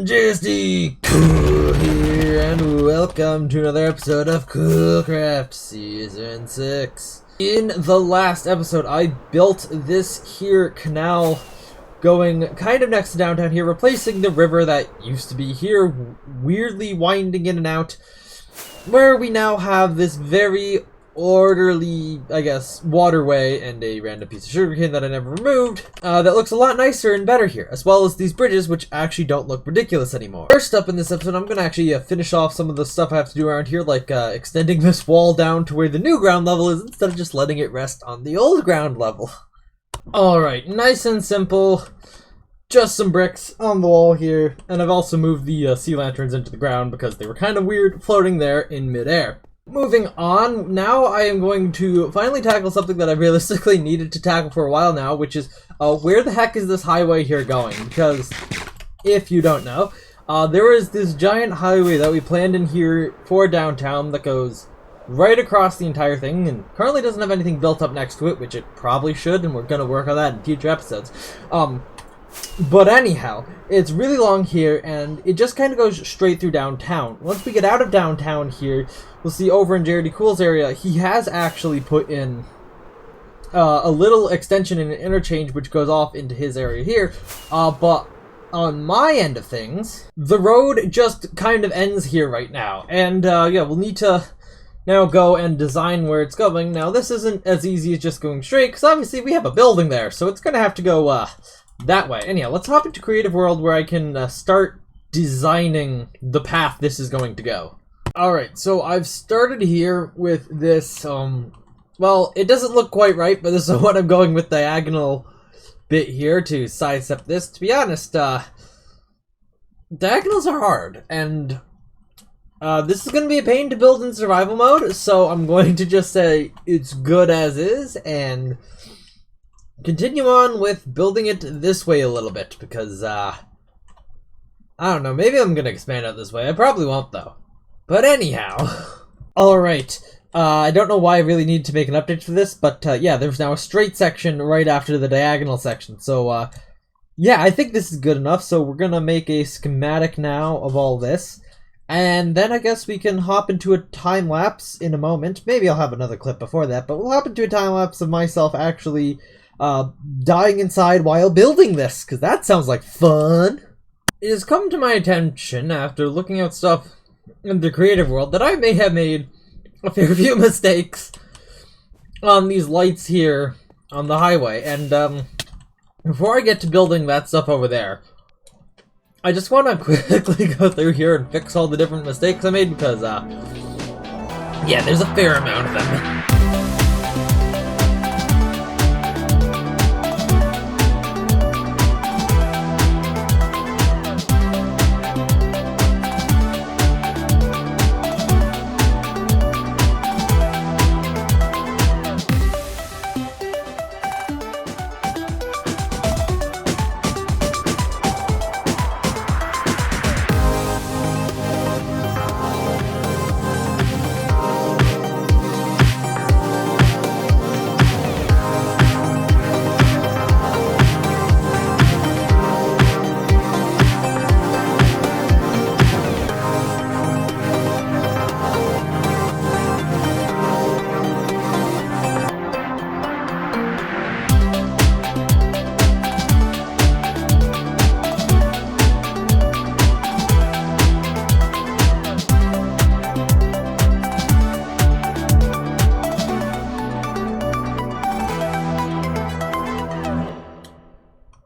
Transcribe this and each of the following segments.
JSD Cool here, and welcome to another episode of Coolcraft Season 6. In the last episode, I built this here canal going kind of next to downtown here, replacing the river that used to be here, weirdly winding in and out, where we now have this very orderly, I guess, waterway and a random piece of sugarcane that I never removed, that looks a lot nicer and better here, as well as these bridges, which actually don't look ridiculous anymore. First up in this episode, I'm gonna actually finish off some of the stuff I have to do around here, like extending this wall down to where the new ground level is, instead of just letting it rest on the old ground level. Alright, nice and simple. Just some bricks on the wall here, and I've also moved the sea lanterns into the ground because they were kind of weird floating there in midair. Moving on, now I am going to finally tackle something that I realistically needed to tackle for a while now, which is where the heck is this highway here going? Because if you don't know, there is this giant highway that we planned in here for downtown that goes right across the entire thing and currently doesn't have anything built up next to it, which it probably should, and we're going to work on that in future episodes. But anyhow, it's really long here, and it just kind of goes straight through downtown. Once we get out of downtown here, we'll see over in JD Cool's area, he has actually put in a little extension and an interchange which goes off into his area here, but on my end of things, the road just kind of ends here right now, and yeah, we'll need to now go and design where it's going. Now, this isn't as easy as just going straight, because obviously we have a building there, so it's going to have to go that way. Anyhow, let's hop into Creative World where I can start designing the path this is going to go. Alright, so I've started here with this, well, it doesn't look quite right, but this is what I'm going with diagonal bit here to sidestep this. To be honest, diagonals are hard, and this is going to be a pain to build in survival mode, so I'm going to just say it's good as is, and continue on with building it this way a little bit, because, I don't know, maybe I'm gonna expand out this way. I probably won't, though. But anyhow. Alright, I don't know why I really need to make an update for this, but, yeah, there's now a straight section right after the diagonal section, so, yeah, I think this is good enough, so we're gonna make a schematic now of all this, and then I guess we can hop into a time-lapse in a moment. Maybe I'll have another clip before that, but we'll hop into a time-lapse of myself actually dying inside while building this, because that sounds like fun. It has come to my attention after looking at stuff in the creative world that I may have made a fair few mistakes on these lights here on the highway, and before I get to building that stuff over there, I just want to quickly go through here and fix all the different mistakes I made, because yeah, there's a fair amount of them.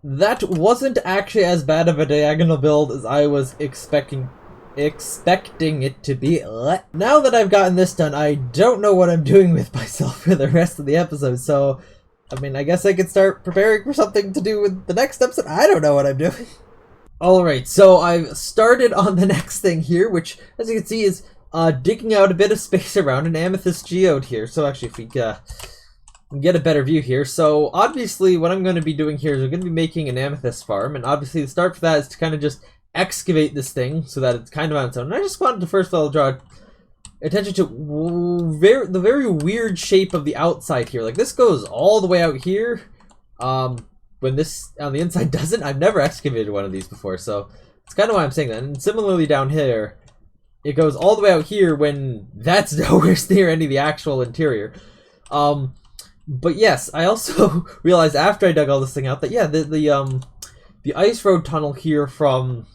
That wasn't actually as bad of a diagonal build as I was expecting it to be. Now that I've gotten this done, I don't know what I'm doing with myself for the rest of the episode, so, I mean, I guess I could start preparing for something to do with the next episode. I don't know what I'm doing. Alright, so I've started on the next thing here, which, as you can see, is digging out a bit of space around an amethyst geode here. So actually, if we get a better view here. So obviously what I'm going to be doing here is we're going to be making an amethyst farm, and obviously the start for that is to kind of just excavate this thing so that it's kind of on its own. And I just wanted to first of all draw attention to the very weird shape of the outside here. Like, this goes all the way out here, when this on the inside doesn't. I've never excavated one of these before, so That's kind of why I'm saying that. And similarly down here, it goes all the way out here when that's nowhere near any of the actual interior. But yes, I also realized after I dug all this thing out that yeah, the ice road tunnel here from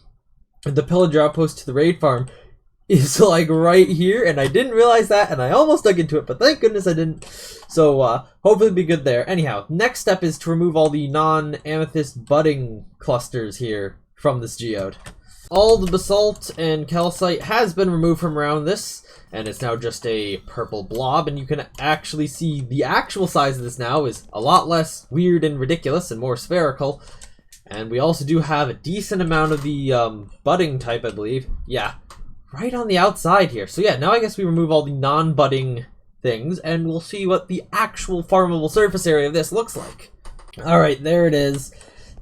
the pillager outpost to the raid farm is like right here, and I didn't realize that, and I almost dug into it, but thank goodness I didn't. So hopefully it'll be good there. Anyhow, next step is to remove all the non-amethyst budding clusters here from this geode. All the basalt and calcite has been removed from around this, and it's now just a purple blob, and you can actually see the actual size of this now is a lot less weird and ridiculous and more spherical. And we also do have a decent amount of the budding type, I believe. Yeah, right on the outside here. So yeah, now I guess we remove all the non-budding things, and we'll see what the actual farmable surface area of this looks like. Alright, there it is.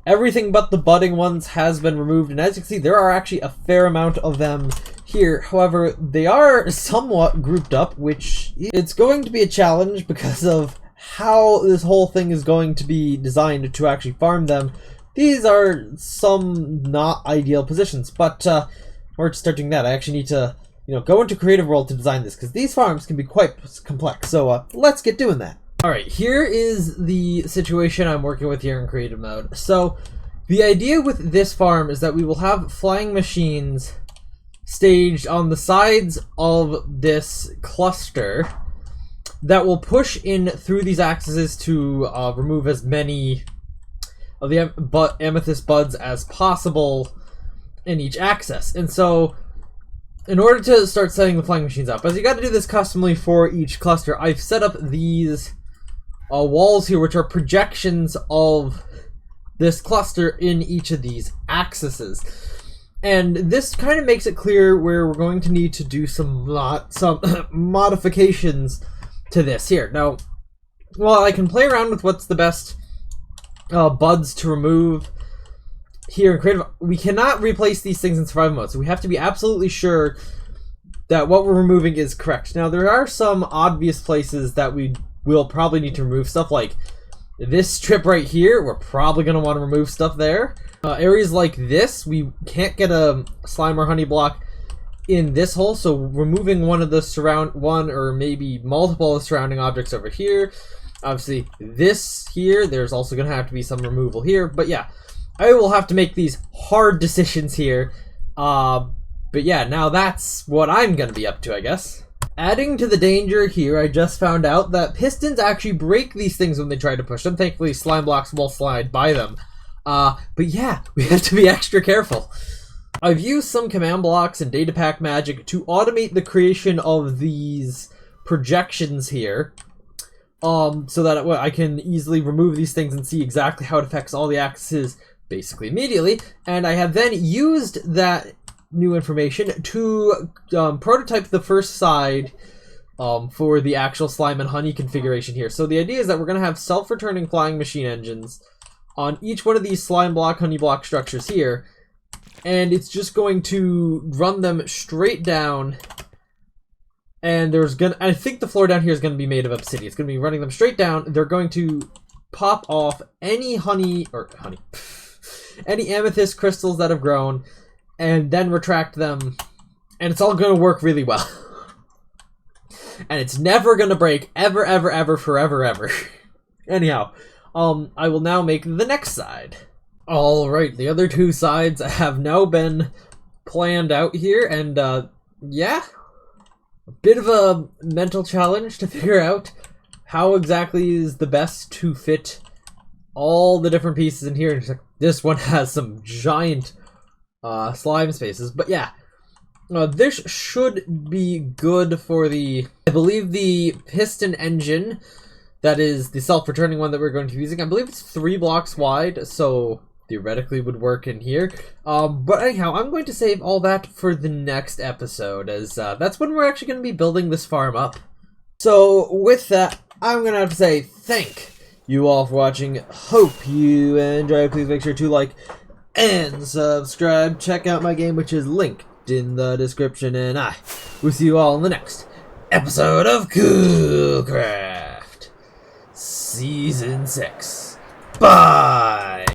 Everything but the budding ones has been removed, and as you can see, there are actually a fair amount of them here. However, they are somewhat grouped up, which it's going to be a challenge because of how this whole thing is going to be designed to actually farm them. These are some not ideal positions, but we're just starting that. I actually need to, go into Creative World to design this, because these farms can be quite complex. So let's get doing that. Alright, here is the situation I'm working with here in Creative Mode. So the idea with this farm is that we will have flying machines staged on the sides of this cluster that will push in through these axes to remove as many of the amethyst buds as possible in each axis. And so in order to start setting the flying machines up, as you got to do this customly for each cluster, I've set up these walls here, which are projections of this cluster in each of these axes. And this kind of makes it clear where we're going to need to do some modifications to this here. Now, well, I can play around with what's the best buds to remove here in Creative. We cannot replace these things in survival mode, so we have to be absolutely sure that what we're removing is correct. Now, there are some obvious places that we will probably need to remove stuff, like this strip right here. We're probably going to want to remove stuff there. Areas like this, we can't get a slime or honey block in this hole, so removing one of the one or maybe multiple of the surrounding objects over here. Obviously, this here, there's also going to have to be some removal here. But yeah, I will have to make these hard decisions here. But yeah, now that's what I'm going to be up to, I guess. Adding to the danger here, I just found out that pistons actually break these things when they try to push them. Thankfully, slime blocks will slide by them. But yeah, we have to be extra careful. I've used some command blocks and data pack magic to automate the creation of these projections here. So that I can easily remove these things and see exactly how it affects all the axes basically immediately. And I have then used that new information to prototype the first side for the actual slime and honey configuration here. So the idea is that we're going to have self-returning flying machine engines on each one of these slime block, honey block structures here. And it's just going to run them straight down. And I think the floor down here is going to be made of obsidian. It's going to be running them straight down. They're going to pop off any any amethyst crystals that have grown, and then retract them, and it's all going to work really well. And it's never going to break, ever, ever, ever, forever, ever. Anyhow, I will now make the next side. Alright, the other two sides have now been planned out here, and yeah, a bit of a mental challenge to figure out how exactly is the best to fit all the different pieces in here. This one has some giant slime spaces, but yeah, this should be good for I believe the piston engine, that is the self-returning one that we're going to be using. I believe it's 3 blocks wide, so theoretically would work in here. But anyhow, I'm going to save all that for the next episode, as that's when we're actually going to be building this farm up. So with that, I'm going to have to say thank you all for watching. Hope you enjoyed. Please make sure to like and subscribe. Check out my game, which is linked in the description, and I will see you all in the next episode of Coolcraft Season 6. Bye!